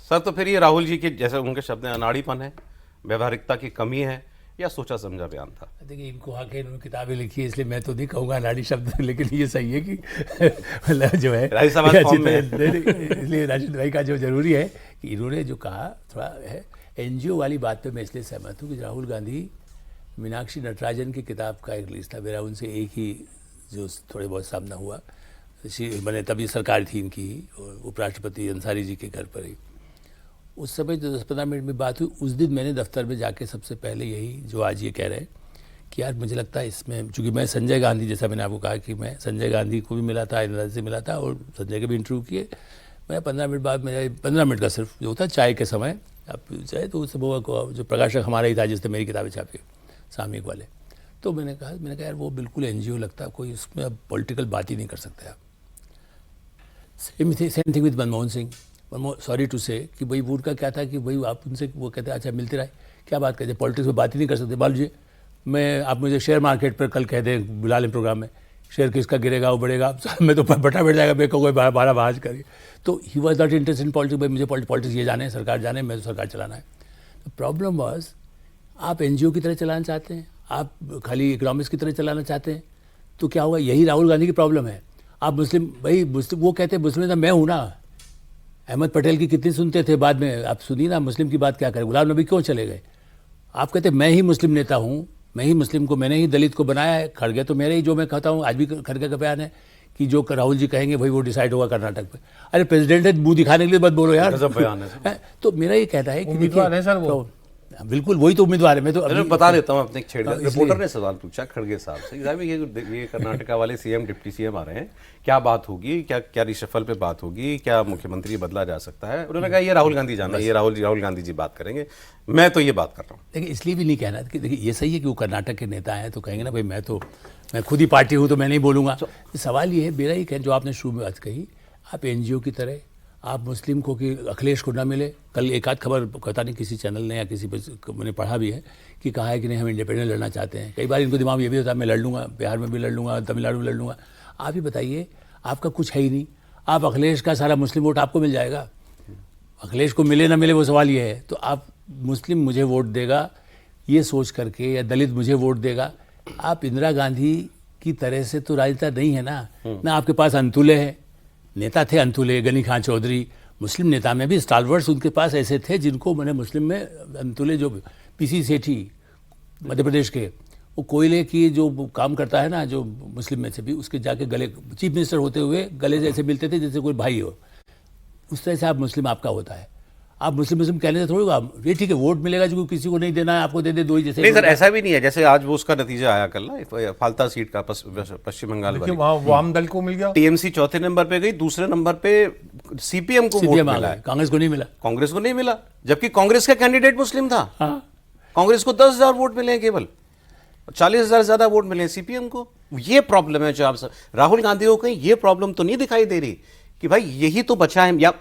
Sir तो फिर ये राहुल जी के जैसे उनके शब्द में अनाड़ीपन है, व्यवहारिकता की कमी है, या सोचा समझा बयान था? देखिए, इनको आके इन्होंने किताबें लिखी है, इसलिए मैं तो नहीं कहूँगा अनाड़ी शब्द, लेकिन ये सही है कि मतलब जो है इसलिए राशिद भाई का जो जरूरी है कि इन्होंने जो कहा थोड़ा है। एनजीओ वाली बात पे मैं इसलिए सहमत हूँ कि राहुल गांधी मीनाक्षी नटराजन की किताब का एक रिलीज था मेरा उनसे, एक ही जो थोड़े बहुत सामना हुआ, मैंने तभी सरकार थी इनकी, उपराष्ट्रपति अंसारी जी के घर पर ही। उस समय जो 10-15 मिनट में बात हुई, उस दिन मैंने दफ्तर में जाके सबसे पहले यही जो आज ये कह रहे हैं कि यार मुझे लगता है इसमें, चूँकि मैं संजय गांधी, जैसा मैंने आपको कहा कि मैं संजय गांधी को भी मिला था, इंदिरा से मिला था और संजय के भी इंटरव्यू किए। मैं 15 मिनट बाद, मेरा 15 मिनट का सिर्फ जो होता चाय के समय आप चाहे तो उससे वो जो प्रकाशक हमारा ही था जिसने मेरी किताबें छापी सामयिक वाले, तो मैंने कहा यार वो बिल्कुल एनजीओ लगता है, कोई उसमें अब पॉलिटिकल बात ही नहीं कर सकते आप। Same thing with Manmohan Singh. Sorry to say कि भाई वो उनका क्या था कि भाई आप उनसे वो कहते हैं अच्छा मिलते रहे, क्या बात करते, पॉलिटिक्स में बात ही नहीं कर सकते। मान लीजिए मैं, आप मुझे शेयर मार्केट पर कल कह दें, बुला लें प्रोग्राम में, शेयर किसका गिरेगा वो बढ़ेगा, मैं तो बटा बैठ जाएगा, मैं कहूँगा 12 बहाज करिए। तो he was not interest in politics, भाई मुझे पॉलिटिक्स ये जाने, सरकार जाने, मैं तो सरकार चलाना है। तो प्रॉब्लम वॉज आप एनजीओ की तरह चलाना चाहते हैं, आप खाली इकोनॉमिक्स की तरह चलाना चाहते हैं, तो क्या होगा? यही राहुल गांधी की प्रॉब्लम है। आप मुस्लिम, भाई मुस्लिम, वो कहते हैं मुस्लिम मैं हूँ ना। अहमद पटेल की कितनी सुनते थे, बाद में आप सुनिए ना, मुस्लिम की बात क्या करें, गुलाम नबी क्यों चले गए? आप कहते मैं ही मुस्लिम नेता हूँ, मैं ही मुस्लिम को, मैंने ही दलित को बनाया है। खड़गे तो मेरे ही, जो मैं कहता हूँ, आज भी खड़गे का बयान है कि जो राहुल जी कहेंगे भाई वो डिसाइड होगा कर्नाटक पे। अरे प्रेसिडेंट है, मुंह दिखाने के लिए मत बोलो यार, बयान है। तो मेरा ये कहना है कि उम्मीदवार है सर वो, बिल्कुल वही तो उम्मीदवार है। मैं तो बता देता हूँ, अपने छेड़खानी रिपोर्टर ने सवाल पूछा खड़गे साहब से, ये कर्नाटका वाले सीएम डिप्टी सीएम आ रहे हैं, क्या बात होगी, क्या रिशफल पे बात होगी, क्या मुख्यमंत्री बदला जा सकता है? उन्होंने कहा ये राहुल गांधी जाना, ये राहुल गांधी जी बात करेंगे, मैं तो ये बात कर रहा हूँ। देखिए, इसलिए भी नहीं कहना कि देखिए ये सही है कि वो कर्नाटक के नेता हैं तो कहेंगे ना भाई मैं खुद ही पार्टी हूँ तो मैं नहीं बोलूँगा। सवाल ये है, मेरा ही कह, जो आपने शुरू में बात कही, आप एनजीओ की तरह आप मुस्लिम को कि अखिलेश को ना मिले। कल एक आध खबर पता नहीं किसी चैनल ने या किसी पर मैंने पढ़ा भी है कि कहा है कि नहीं हम इंडिपेंडेंट लड़ना चाहते हैं। कई बार इनको दिमाग में ये भी होता है मैं लड़ लूँगा, बिहार में भी लड़ लूँगा, तमिलनाडु में लड़ लूँगा। आप ही बताइए, आपका कुछ है ही नहीं, आप अखिलेश का सारा मुस्लिम वोट आपको मिल जाएगा। अखिलेश को मिले ना मिले वो सवाल ये है। तो आप मुस्लिम मुझे वोट देगा ये सोच करके, या दलित मुझे वोट देगा, आप इंदिरा गांधी की तरह से तो राजनेता नहीं है ना आपके पास अंतुले है, नेता थे अंतुले, गनी खान चौधरी। मुस्लिम नेता में भी स्टालवर्ड्स उनके पास ऐसे थे जिनको मैंने मुस्लिम में अंतुले, जो पीसी सेठी मध्य प्रदेश के, वो कोयले की जो काम करता है ना, जो मुस्लिम में से भी, उसके जाके गले, चीफ मिनिस्टर होते हुए गले जैसे मिलते थे जैसे कोई भाई हो। उस तरह से आप मुस्लिम आपका होता है। आप मुस्लिम कहने से थोड़ी होगा, ये ठीक है वोट मिलेगा जो किसी को नहीं देना है आपको दे दे, दो ही जैसे। नहीं सर, ऐसा भी नहीं है, जैसे आज वो उसका नतीजा आया कल ना, फाल्ता सीट का पश्चिम बंगाल वाली, वाम दल को मिल गया, टीएमसी चौथे नंबर पे गई, दूसरे नंबर पे सीपीएम को वोट मिला है, कांग्रेस को नहीं मिला। कांग्रेस को नहीं मिला, जबकि कांग्रेस का कैंडिडेट मुस्लिम था। कांग्रेस को 10,000 वोट मिले हैं केवल, 40,000 ज्यादा वोट मिले हैं सीपीएम को। ये प्रॉब्लम है जो आप राहुल गांधी को कहीं ये प्रॉब्लम तो नहीं दिखाई दे रही कि भाई यही तो बचा है, या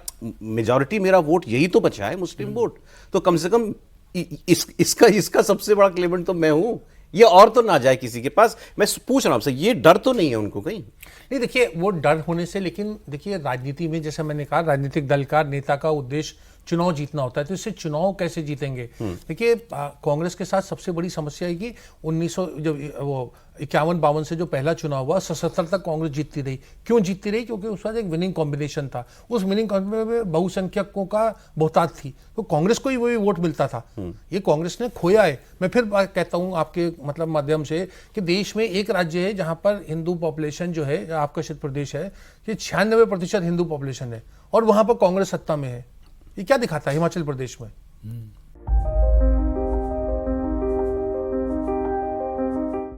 मेजॉरिटी मेरा वोट यही तो बचा है, मुस्लिम वोट, तो कम से कम इसका सबसे बड़ा क्लेमेंट तो मैं हूं, ये और तो ना जाए किसी के पास। मैं पूछ रहा हूं आपसे, ये डर तो नहीं है उनको कहीं? नहीं, देखिए वो डर होने से, लेकिन देखिए राजनीति में जैसे मैंने कहा, राजनीतिक दल का, नेता का उद्देश्य चुनाव जीतना होता है, तो इससे चुनाव कैसे जीतेंगे? देखिए कांग्रेस के साथ सबसे बड़ी समस्या है कि 1951-52 से जो पहला चुनाव हुआ, 77 तक कांग्रेस जीतती रही। क्यों जीतती रही? क्योंकि उस वक्त एक विनिंग कॉम्बिनेशन था, उस विनिंग कॉम्बिनेशन में बहुसंख्यकों का बहुतायत थी, तो कांग्रेस को ही वही वोट मिलता था। ये कांग्रेस ने खोया है। मैं फिर बात कहता हूँ आपके मतलब माध्यम से कि देश में एक राज्य है जहां पर हिंदू पॉपुलेशन जो है, आपका क्षेत्र प्रदेश है, ये 96% हिंदू पॉपुलेशन है, और वहां पर कांग्रेस सत्ता में है। ये क्या दिखाता है हिमाचल प्रदेश में?